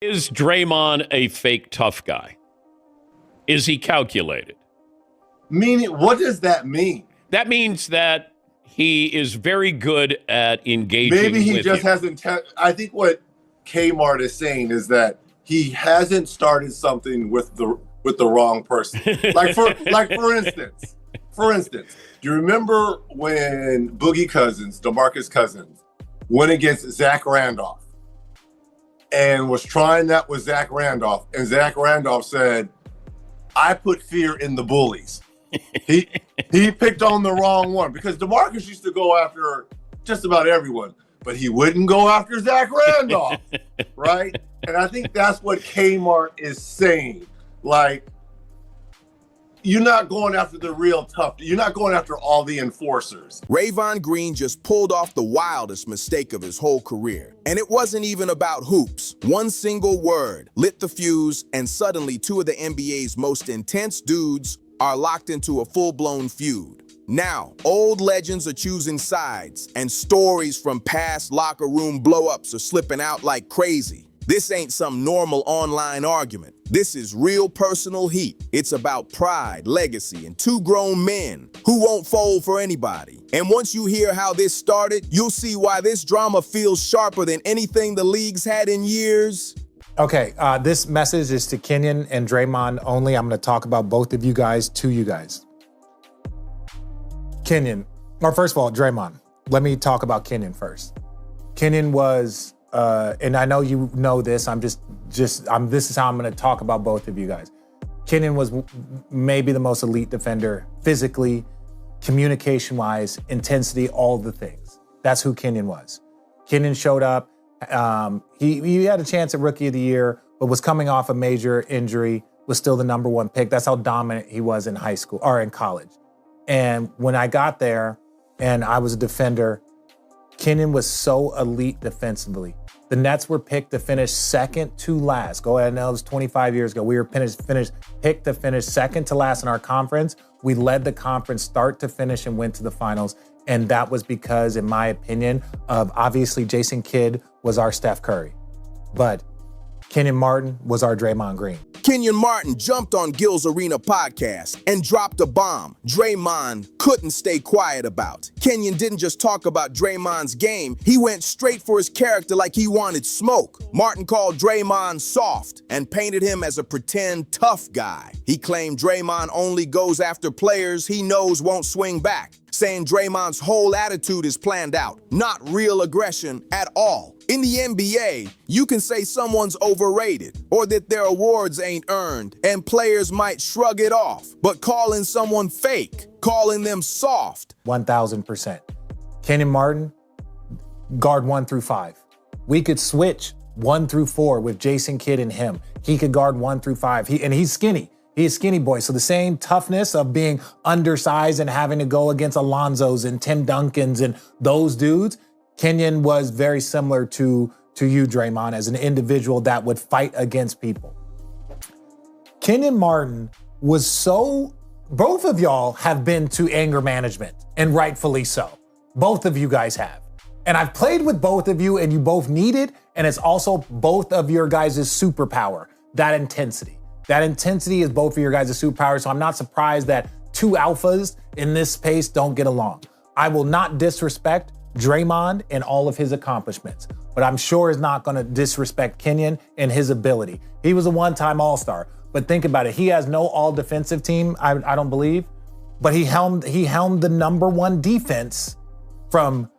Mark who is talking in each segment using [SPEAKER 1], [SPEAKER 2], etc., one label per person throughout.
[SPEAKER 1] Is Draymond a fake tough guy? Is he calculated?
[SPEAKER 2] Meaning, what does that mean?
[SPEAKER 1] That means that he is very good at engaging.
[SPEAKER 2] Maybe he
[SPEAKER 1] with
[SPEAKER 2] just
[SPEAKER 1] you.
[SPEAKER 2] hasn't. I think what Kmart is saying is that he hasn't started something with the wrong person. For instance, do you remember when Boogie Cousins, DeMarcus Cousins, went against Zach Randolph and was trying that with Zach Randolph, and Zach Randolph said, "I put fear in the bullies." He picked on the wrong one, because DeMarcus used to go after just about everyone, but he wouldn't go after Zach Randolph, right? And I think that's what Kmart is saying. Like, you're not going after the real tough. You're not going after all the enforcers.
[SPEAKER 3] Draymond Green just pulled off the wildest mistake of his whole career. And it wasn't even about hoops. One single word lit the fuse, and suddenly two of the NBA's most intense dudes are locked into a full-blown feud. Now, old legends are choosing sides, and stories from past locker room blow-ups are slipping out like crazy. This ain't some normal online argument. This is real personal heat. It's about pride, legacy, and two grown men who won't fold for anybody. And once you hear how this started, you'll see why this drama feels sharper than anything the league's had in years.
[SPEAKER 4] Okay, this message is to Kenyon and Draymond only. I'm going to talk about both of you guys to you guys. Kenyon, or first of all, Draymond. Let me talk about Kenyon first. Kenyon was, and I know you know this. This is how I'm going to talk about both of you guys. Kenyon was maybe the most elite defender, physically, communication-wise, intensity, all the things. That's who Kenyon was. Kenyon showed up. He had a chance at Rookie of the Year, but was coming off a major injury, was still the number one pick. That's how dominant he was in high school or in college. And when I got there and I was a defender, Kenyon was so elite defensively. The Nets were picked to finish second to last. Go ahead, I know it was 25 years ago. We were picked to finish second to last in our conference. We led the conference start to finish and went to the finals. And that was because, in my opinion, of obviously Jason Kidd was our Steph Curry, but Kenyon Martin was our Draymond Green.
[SPEAKER 3] Kenyon Martin jumped on Gil's Arena podcast and dropped a bomb Draymond couldn't stay quiet about. Kenyon didn't just talk about Draymond's game, he went straight for his character like he wanted smoke. Martin called Draymond soft and painted him as a pretend tough guy. He claimed Draymond only goes after players he knows won't swing back, saying Draymond's whole attitude is planned out, not real aggression at all. In the NBA, you can say someone's overrated or that their awards ain't earned, and players might shrug it off. But calling someone fake, calling them soft.
[SPEAKER 4] 1,000%. Kenyon Martin, guard 1 through 5. We could switch 1 through 4 with Jason Kidd and him. He could guard 1 through 5. He's skinny. He's a skinny boy. So the same toughness of being undersized and having to go against Alonzos and Tim Duncans and those dudes, Kenyon was very similar to you, Draymond, as an individual that would fight against people. Kenyon Martin was both of y'all have been to anger management, and rightfully so. Both of you guys have. And I've played with both of you, and you both need it, and it's also both of your guys' superpower, that intensity. That intensity is both of your guys' superpowers, so I'm not surprised that two alphas in this space don't get along. I will not disrespect Draymond and all of his accomplishments, but I'm sure is not going to disrespect Kenyon and his ability. He was a one-time All-Star, but think about it. He has no all-defensive team, I don't believe, but he helmed the number one defense from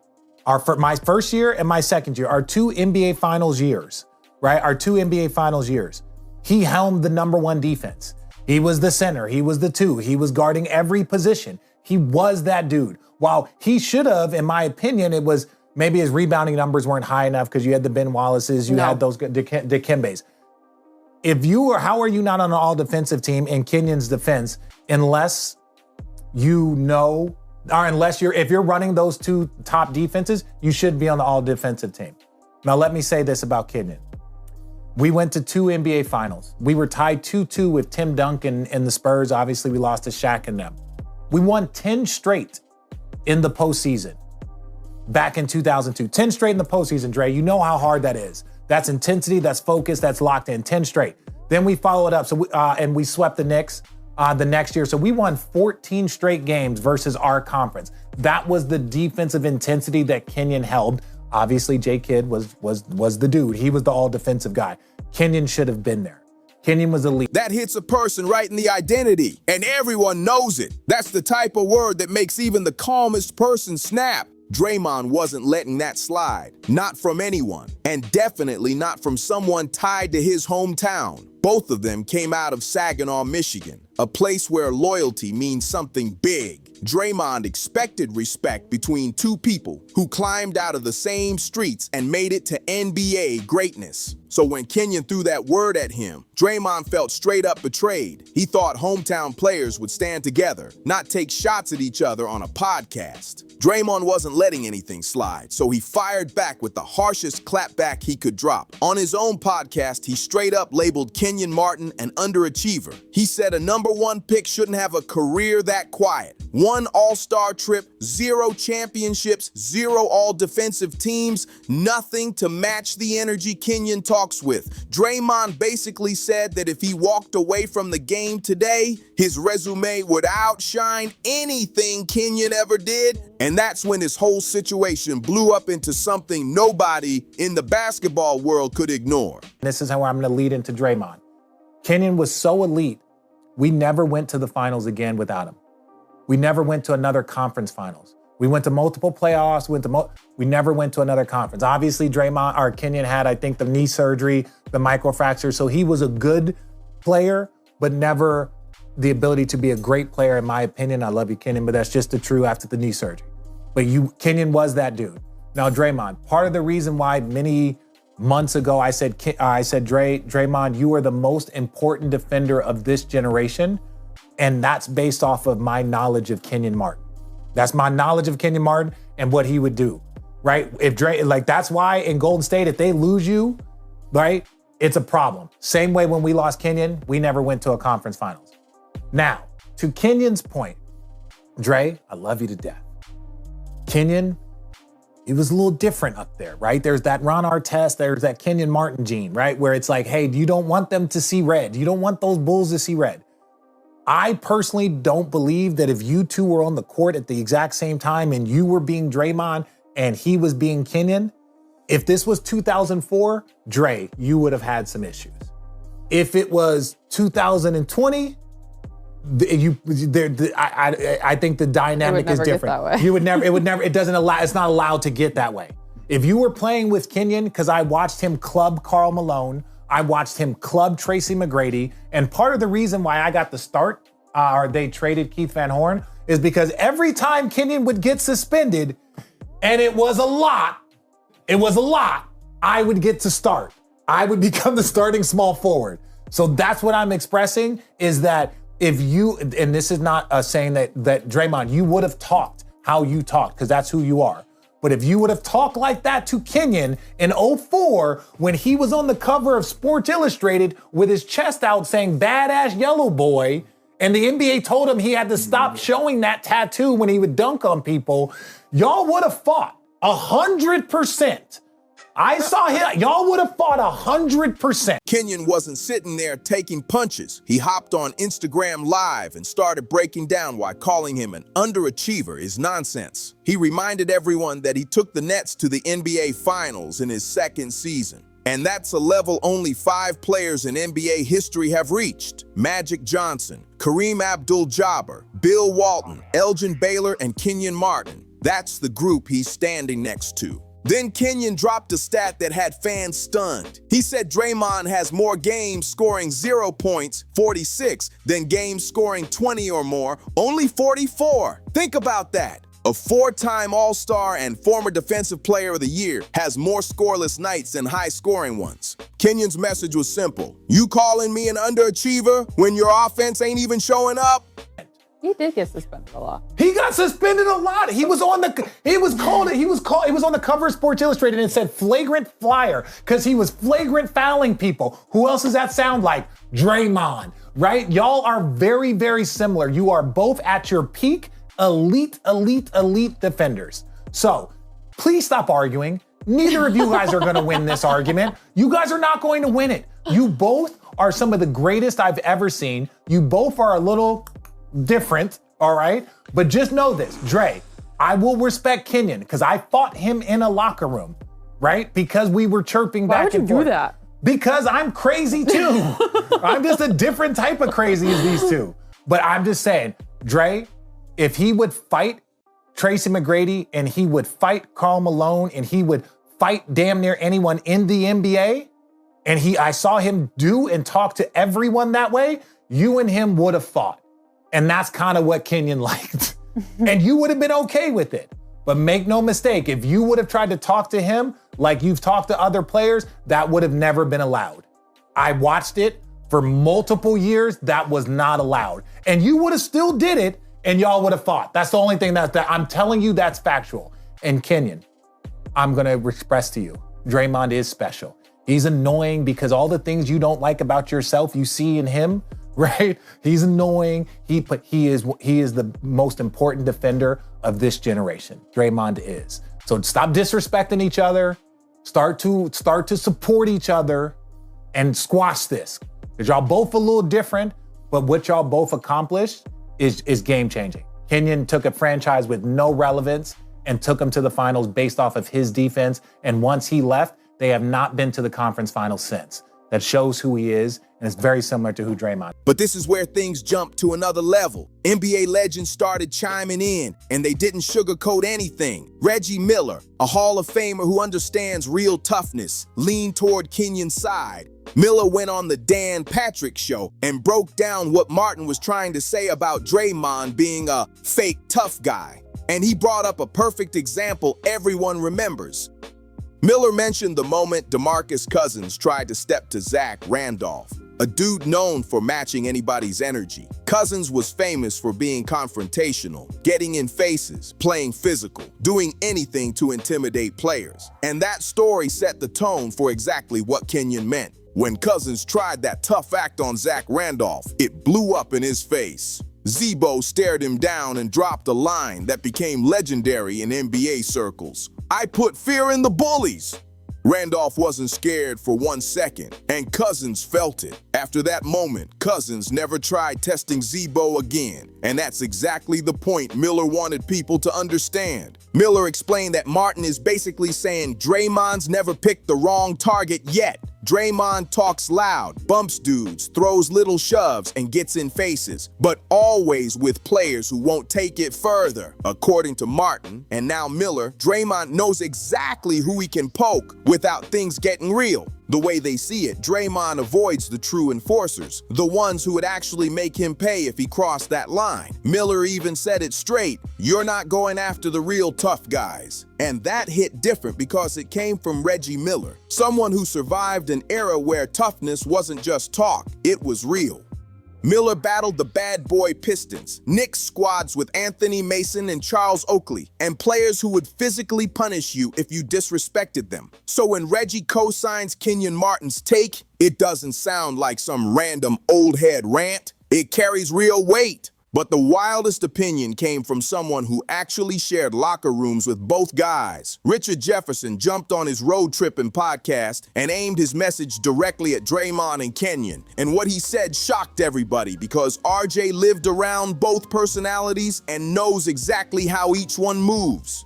[SPEAKER 4] my first year and my second year, our two NBA Finals years, right? Our two NBA Finals years. He helmed the number one defense. He was the center. He was the 2. He was guarding every position. He was that dude. While he should have, in my opinion, it was maybe his rebounding numbers weren't high enough because you had the Ben Wallaces, you had those Dikembes. How are you not on an all-defensive team in Kenyon's defense unless you know, or if you're running those two top defenses, you should be on the all-defensive team. Now, let me say this about Kenyon. We went to 2 NBA Finals. We were tied 2-2 with Tim Duncan and the Spurs. Obviously, we lost to Shaq and them. We won 10 straight in the postseason back in 2002. 10 straight in the postseason, Dre. You know how hard that is. That's intensity, that's focus, that's locked in. 10 straight. Then we followed up, and we swept the Knicks the next year. So we won 14 straight games versus our conference. That was the defensive intensity that Kenyon held. Obviously, J. Kidd was the dude. He was the all-defensive guy. Kenyon should have been there. Kenyon was elite.
[SPEAKER 3] That hits a person right in the identity, and everyone knows it. That's the type of word that makes even the calmest person snap. Draymond wasn't letting that slide. Not from anyone, and definitely not from someone tied to his hometown. Both of them came out of Saginaw, Michigan, a place where loyalty means something big. Draymond expected respect between two people who climbed out of the same streets and made it to NBA greatness. So when Kenyon threw that word at him, Draymond felt straight up betrayed. He thought hometown players would stand together, not take shots at each other on a podcast. Draymond wasn't letting anything slide, so he fired back with the harshest clapback he could drop. On his own podcast, he straight up labeled Kenyon Martin an underachiever. He said a #1 pick shouldn't have a career that quiet. 1 all-star trip, 0 championships, 0 all-defensive teams, nothing to match the energy Kenyon talks with. Draymond basically said that if he walked away from the game today, his resume would outshine anything Kenyon ever did. And that's when this whole situation blew up into something nobody in the basketball world could ignore.
[SPEAKER 4] This is how I'm going to lead into Draymond. Kenyon was so elite, we never went to the finals again without him. We never went to another conference finals. We went to multiple playoffs, we never went to another conference. Obviously, Kenyon had, I think, the knee surgery, the microfracture, so he was a good player, but never the ability to be a great player, in my opinion. I love you, Kenyon, but that's just the true after the knee surgery. But Kenyon was that dude. Now, Draymond, part of the reason why many months ago I said, Draymond, you are the most important defender of this generation, and that's based off of my knowledge of Kenyon Martin. That's my knowledge of Kenyon Martin and what he would do, right? That's why in Golden State, if they lose you, right, it's a problem. Same way when we lost Kenyon, we never went to a conference finals. Now, to Kenyon's point, Dre, I love you to death. Kenyon, it was a little different up there, right? There's that Ron Artest, there's that Kenyon Martin gene, right? Where it's like, hey, you don't want them to see red. You don't want those Bulls to see red. I personally don't believe that if you two were on the court at the exact same time and you were being Draymond and he was being Kenyon, if this was 2004, Dre, you would have had some issues. If it was 2020, I think the dynamic is different. It's not allowed to get that way. If you were playing with Kenyon, because I watched him club Karl Malone, I watched him club Tracy McGrady, and part of the reason why I got the start, or they traded Keith Van Horn, is because every time Kenyon would get suspended, and it was a lot, I would get to start. I would become the starting small forward. So that's what I'm expressing, is that if you, and this is not saying that Draymond, you would have talked how you talked, because that's who you are. But if you would have talked like that to Kenyon in 2004, when he was on the cover of Sports Illustrated with his chest out saying badass yellow boy, and the NBA told him he had to stop showing that tattoo when he would dunk on people, y'all would have fought 100%. I saw him, y'all would have fought 100%.
[SPEAKER 3] Kenyon wasn't sitting there taking punches. He hopped on Instagram Live and started breaking down why calling him an underachiever is nonsense. He reminded everyone that he took the Nets to the NBA Finals in his second season. And that's a level only 5 players in NBA history have reached: Magic Johnson, Kareem Abdul-Jabbar, Bill Walton, Elgin Baylor, and Kenyon Martin. That's the group he's standing next to. Then Kenyon dropped a stat that had fans stunned. He said Draymond has more games scoring 0 points, 46, than games scoring 20 or more, only 44. Think about that. A 4-time All-Star and former Defensive Player of the Year has more scoreless nights than high-scoring ones. Kenyon's message was simple. You calling me an underachiever when your offense ain't even showing up?
[SPEAKER 5] He did get suspended a lot.
[SPEAKER 4] He got suspended a lot. He was on the cover of Sports Illustrated and it said flagrant flyer because he was flagrant fouling people. Who else does that sound like? Draymond, right? Y'all are very, very similar. You are both at your peak, elite defenders. So please stop arguing. Neither of you guys are gonna win this argument. You guys are not going to win it. You both are some of the greatest I've ever seen. You both are a little different, all right? But just know this, Dre, I will respect Kenyon because I fought him in a locker room, right? Because we were chirping back and forth.
[SPEAKER 5] Why would you do that?
[SPEAKER 4] Because I'm crazy too. I'm just a different type of crazy as these two. But I'm just saying, Dre, if he would fight Tracy McGrady and he would fight Karl Malone and he would fight damn near anyone in the NBA, and I saw him do and talk to everyone that way, you and him would have fought. And that's kind of what Kenyon liked. And you would have been okay with it. But make no mistake, if you would have tried to talk to him like you've talked to other players, that would have never been allowed. I watched it for multiple years. That was not allowed. And you would have still did it and y'all would have fought. That's the only thing that I'm telling you, that's factual. And Kenyon, I'm gonna express to you, Draymond is special. He's annoying because all the things you don't like about yourself, you see in him, right? He's annoying. He is the most important defender of this generation. Draymond is. So stop disrespecting each other. Start to support each other and squash this. Because y'all both a little different, but what y'all both accomplished is game changing. Kenyon took a franchise with no relevance and took them to the finals based off of his defense. And once he left, they have not been to the conference finals since. That shows who he is, and it's very similar to who Draymond.
[SPEAKER 3] But this is where things jump to another level. NBA legends started chiming in, and they didn't sugarcoat anything. Reggie Miller, a Hall of Famer who understands real toughness, leaned toward Kenyon's side. Miller went on the Dan Patrick Show and broke down what Martin was trying to say about Draymond being a fake tough guy. And he brought up a perfect example everyone remembers. Miller mentioned the moment DeMarcus Cousins tried to step to Zach Randolph, a dude known for matching anybody's energy. Cousins was famous for being confrontational, getting in faces, playing physical, doing anything to intimidate players. And that story set the tone for exactly what Kenyon meant. When Cousins tried that tough act on Zach Randolph, it blew up in his face. Zebo stared him down and dropped a line that became legendary in NBA circles. "I put fear in the bullies." Randolph wasn't scared for 1 second, and Cousins felt it. After that moment, Cousins never tried testing Zebo again, and that's exactly the point Miller wanted people to understand. Miller explained that Martin is basically saying Draymond's never picked the wrong target yet. Draymond talks loud, bumps dudes, throws little shoves, and gets in faces, but always with players who won't take it further. According to Martin, and now Miller, Draymond knows exactly who he can poke without things getting real. The way they see it, Draymond avoids the true enforcers, the ones who would actually make him pay if he crossed that line. Miller even said it straight, "You're not going after the real tough guys." And that hit different because it came from Reggie Miller, someone who survived an era where toughness wasn't just talk, it was real. Miller battled the bad boy Pistons, Knicks squads with Anthony Mason and Charles Oakley, and players who would physically punish you if you disrespected them. So when Reggie co-signs Kenyon Martin's take, it doesn't sound like some random old head rant. It carries real weight. But the wildest opinion came from someone who actually shared locker rooms with both guys. Richard Jefferson jumped on his road tripping podcast and aimed his message directly at Draymond and Kenyon. And what he said shocked everybody because RJ lived around both personalities and knows exactly how each one moves.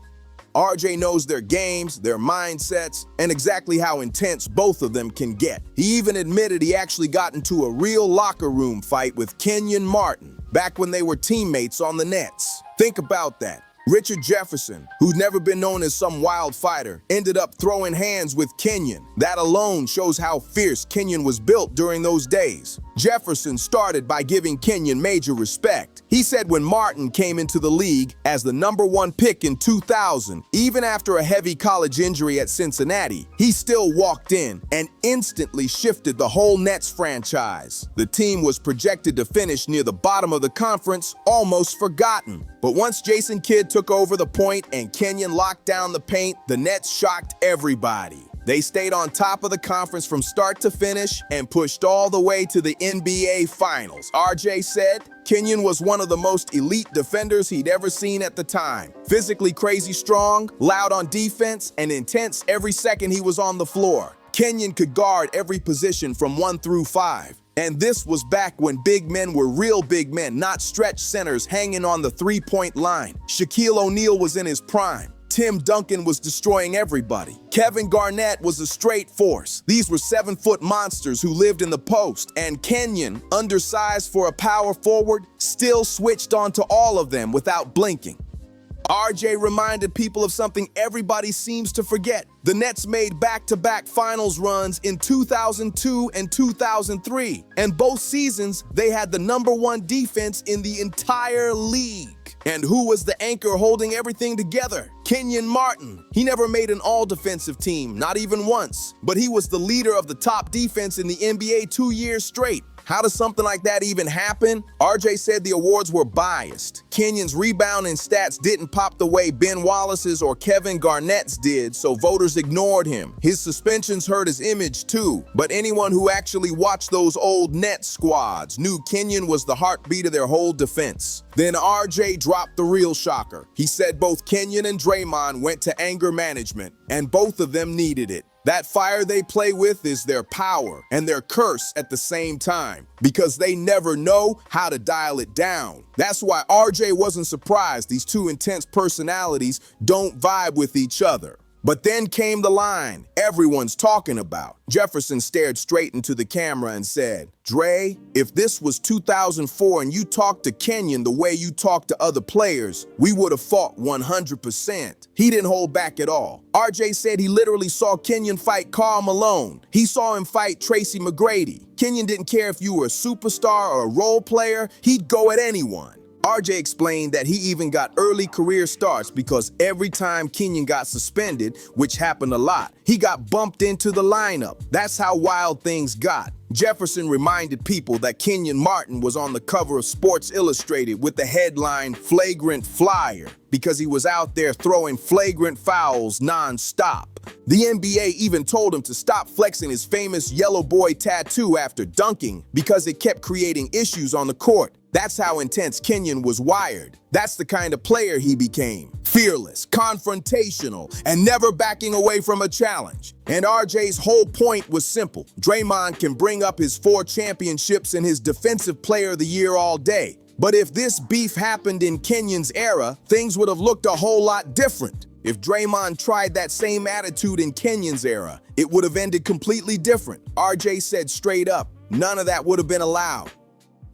[SPEAKER 3] RJ knows their games, their mindsets, and exactly how intense both of them can get. He even admitted he actually got into a real locker room fight with Kenyon Martin back when they were teammates on the Nets. Think about that. Richard Jefferson, who'd never been known as some wild fighter, ended up throwing hands with Kenyon. That alone shows how fierce Kenyon was built during those days. Jefferson started by giving Kenyon major respect. He said when Martin came into the league as the #1 pick in 2000, even after a heavy college injury at Cincinnati, he still walked in and instantly shifted the whole Nets franchise. The team was projected to finish near the bottom of the conference, almost forgotten. But once Jason Kidd took over the point and Kenyon locked down the paint, the Nets shocked everybody. They stayed on top of the conference from start to finish and pushed all the way to the NBA Finals. RJ said Kenyon was one of the most elite defenders he'd ever seen at the time. Physically crazy strong, loud on defense, and intense every second he was on the floor. Kenyon could guard every position from 1 through 5. And this was back when big men were real big men, not stretch centers hanging on the three-point line. Shaquille O'Neal was in his prime. Tim Duncan was destroying everybody. Kevin Garnett was a straight force. These were 7-foot monsters who lived in the post, and Kenyon, undersized for a power forward, still switched onto all of them without blinking. RJ reminded people of something everybody seems to forget. The Nets made back-to-back finals runs in 2002 and 2003, and both seasons they had the #1 defense in the entire league. And who was the anchor holding everything together? Kenyon Martin. He never made an all-defensive team, not even once, but he was the leader of the top defense in the NBA 2 years straight. How does something like that even happen? RJ said the awards were biased. Kenyon's rebounding stats didn't pop the way Ben Wallace's or Kevin Garnett's did, so voters ignored him. His suspensions hurt his image too, but anyone who actually watched those old Nets squads knew Kenyon was the heartbeat of their whole defense. Then RJ dropped the real shocker. He said both Kenyon and Draymond went to anger management, and both of them needed it. That fire they play with is their power and their curse at the same time, because they never know how to dial it down. That's why RJ wasn't surprised these two intense personalities don't vibe with each other. But then came the line everyone's talking about. Jefferson stared straight into the camera and said, "Dre, if this was 2004 and you talked to Kenyon the way you talk to other players, we would have fought 100%. He didn't hold back at all. RJ said he literally saw Kenyon fight Karl Malone. He saw him fight Tracy McGrady. Kenyon didn't care if you were a superstar or a role player, he'd go at anyone. RJ explained that he even got early career starts because every time Kenyon got suspended, which happened a lot, he got bumped into the lineup. That's how wild things got. Jefferson reminded people that Kenyon Martin was on the cover of Sports Illustrated with the headline "Flagrant Flyer" because he was out there throwing flagrant fouls non-stop. The NBA even told him to stop flexing his famous yellow boy tattoo after dunking because it kept creating issues on the court. That's how intense Kenyon was wired. That's the kind of player he became. Fearless, confrontational, and never backing away from a challenge. And RJ's whole point was simple. Draymond can bring up his 4 championships and his Defensive Player of the Year all day. But if this beef happened in Kenyon's era, things would have looked a whole lot different. If Draymond tried that same attitude in Kenyon's era, it would have ended completely different. RJ said straight up, none of that would have been allowed.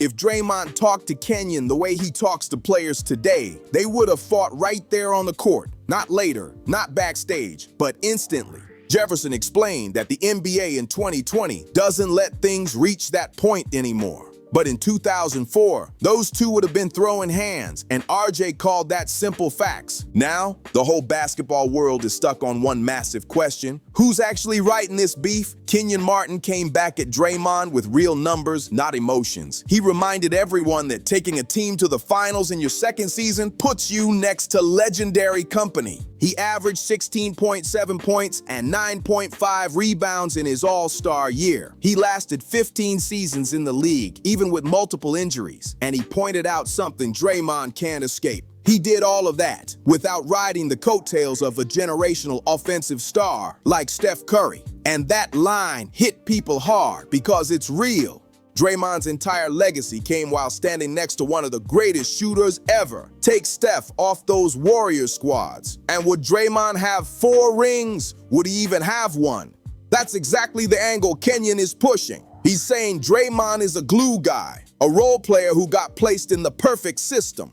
[SPEAKER 3] If Draymond talked to Kenyon the way he talks to players today, they would have fought right there on the court. Not later, not backstage, but instantly. Jefferson explained that the NBA in 2020 doesn't let things reach that point anymore. But in 2004, those two would have been throwing hands, and RJ called that simple facts. Now, the whole basketball world is stuck on one massive question. Who's actually right in this beef? Kenyon Martin came back at Draymond with real numbers, not emotions. He reminded everyone that taking a team to the finals in your second season puts you next to legendary company. He averaged 16.7 points and 9.5 rebounds in his All-Star year. He lasted 15 seasons in the league, even with multiple injuries. And he pointed out something Draymond can't escape. He did all of that without riding the coattails of a generational offensive star like Steph Curry. And that line hit people hard because it's real. Draymond's entire legacy came while standing next to one of the greatest shooters ever. Take Steph off those Warriors squads. And would Draymond have 4 rings? Would he even have one? That's exactly the angle Kenyon is pushing. He's saying Draymond is a glue guy, a role player who got placed in the perfect system.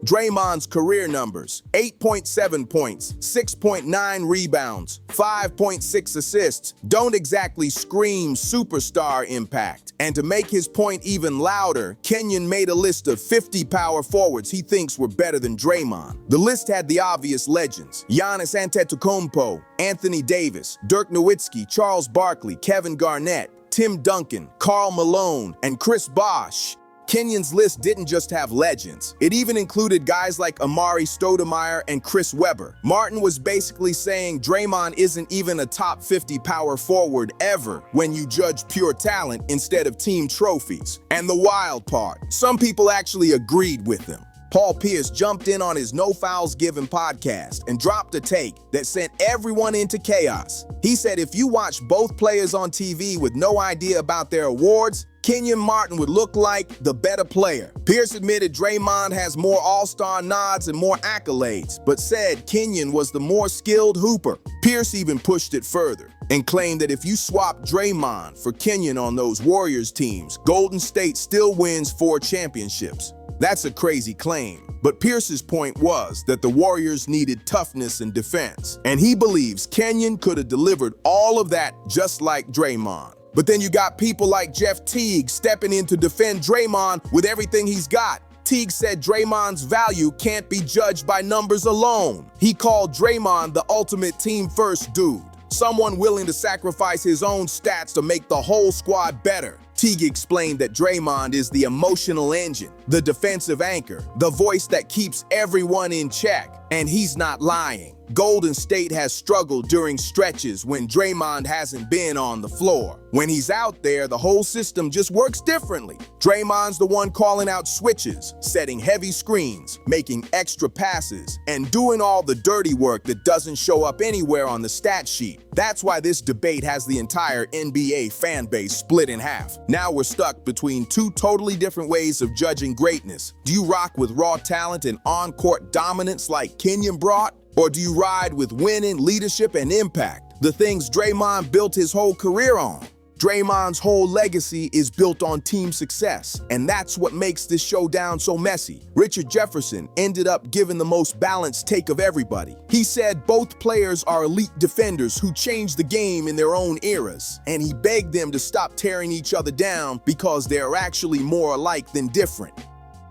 [SPEAKER 3] Draymond's career numbers: 8.7 points, 6.9 rebounds, 5.6 assists don't exactly scream superstar impact. And to make his point even louder, Kenyon made a list of 50 power forwards he thinks were better than Draymond. The list had the obvious legends: Giannis Antetokounmpo, Anthony Davis, Dirk Nowitzki, Charles Barkley, Kevin Garnett, Tim Duncan, Karl Malone, and Chris Bosh. Kenyon's list didn't just have legends. It even included guys like Amari Stoudemire and Chris Webber. Martin was basically saying Draymond isn't even a top 50 power forward ever when you judge pure talent instead of team trophies. And the wild part, some people actually agreed with him. Paul Pierce jumped in on his No Fouls Given podcast and dropped a take that sent everyone into chaos. He said if you watch both players on TV with no idea about their awards, Kenyon Martin would look like the better player. Pierce admitted Draymond has more all-star nods and more accolades, but said Kenyon was the more skilled hooper. Pierce even pushed it further and claimed that if you swap Draymond for Kenyon on those Warriors teams, Golden State still wins 4 championships. That's a crazy claim, but Pierce's point was that the Warriors needed toughness and defense, and he believes Kenyon could have delivered all of that just like Draymond. But then you got people like Jeff Teague stepping in to defend Draymond with everything he's got. Teague said Draymond's value can't be judged by numbers alone. He called Draymond the ultimate team-first dude, someone willing to sacrifice his own stats to make the whole squad better. Teague explained that Draymond is the emotional engine, the defensive anchor, the voice that keeps everyone in check, and he's not lying. Golden State has struggled during stretches when Draymond hasn't been on the floor. When he's out there, the whole system just works differently. Draymond's the one calling out switches, setting heavy screens, making extra passes, and doing all the dirty work that doesn't show up anywhere on the stat sheet. That's why this debate has the entire NBA fan base split in half. Now we're stuck between 2 totally different ways of judging greatness. Do you rock with raw talent and on-court dominance like Kenyon brought? Or do you ride with winning, leadership, and impact, the things Draymond built his whole career on? Draymond's whole legacy is built on team success, and that's what makes this showdown so messy. Richard Jefferson ended up giving the most balanced take of everybody. He said both players are elite defenders who changed the game in their own eras, and he begged them to stop tearing each other down because they're actually more alike than different.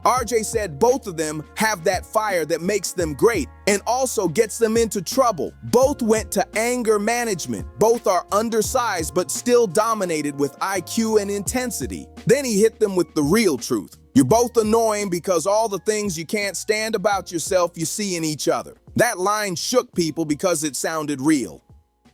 [SPEAKER 3] RJ said both of them have that fire that makes them great and also gets them into trouble. Both went to anger management. Both are undersized but still dominated with IQ and intensity. Then he hit them with the real truth. You're both annoying because all the things you can't stand about yourself you see in each other. That line shook people because it sounded real.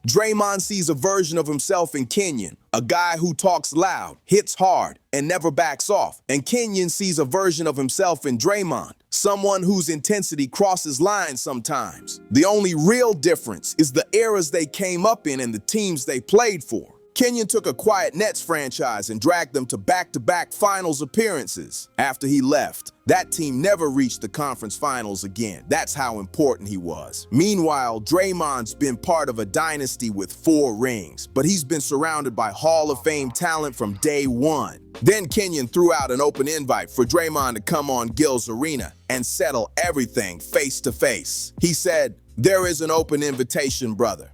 [SPEAKER 3] Draymond sees a version of himself in Kenyon, a guy who talks loud, hits hard, and never backs off. And Kenyon sees a version of himself in Draymond, someone whose intensity crosses lines sometimes. The only real difference is the eras they came up in and the teams they played for. Kenyon took a quiet Nets franchise and dragged them to back-to-back finals appearances. After he left, that team never reached the conference finals again. That's how important he was. Meanwhile, Draymond's been part of a dynasty with 4 rings, but he's been surrounded by Hall of Fame talent from day one. Then Kenyon threw out an open invite for Draymond to come on Gil's Arena and settle everything face to face. He said, "There is an open invitation, brother.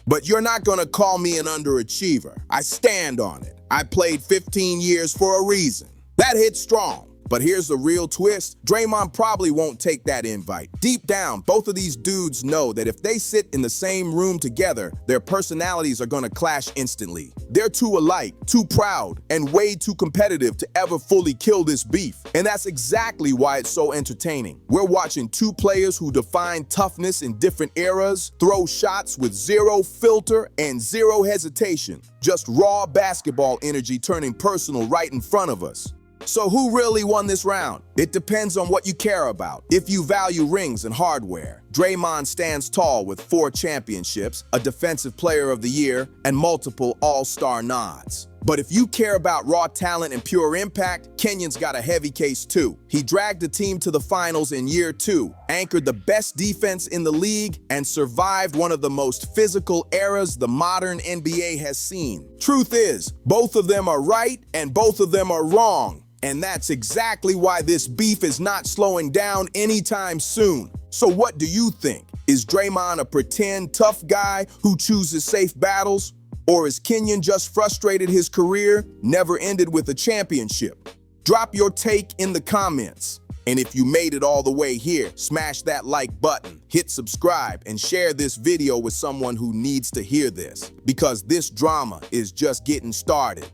[SPEAKER 3] But you're not gonna call me an underachiever. I stand on it. I played 15 years for a reason." That hit strong. But here's the real twist. Draymond probably won't take that invite. Deep down, both of these dudes know that if they sit in the same room together, their personalities are gonna clash instantly. They're too alike, too proud, and way too competitive to ever fully kill this beef. And that's exactly why it's so entertaining. We're watching 2 players who define toughness in different eras, throw shots with 0 filter and 0 hesitation. Just raw basketball energy turning personal right in front of us. So who really won this round? It depends on what you care about. If you value rings and hardware, Draymond stands tall with 4 championships, a Defensive Player of the Year, and multiple All-Star nods. But if you care about raw talent and pure impact, Kenyon's got a heavy case too. He dragged the team to the finals in year 2, anchored the best defense in the league, and survived one of the most physical eras the modern NBA has seen. Truth is, both of them are right and both of them are wrong. And that's exactly why this beef is not slowing down anytime soon. So what do you think? Is Draymond a pretend tough guy who chooses safe battles? Or is Kenyon just frustrated his career never ended with a championship? Drop your take in the comments. And if you made it all the way here, smash that like button, hit subscribe, and share this video with someone who needs to hear this. Because this drama is just getting started.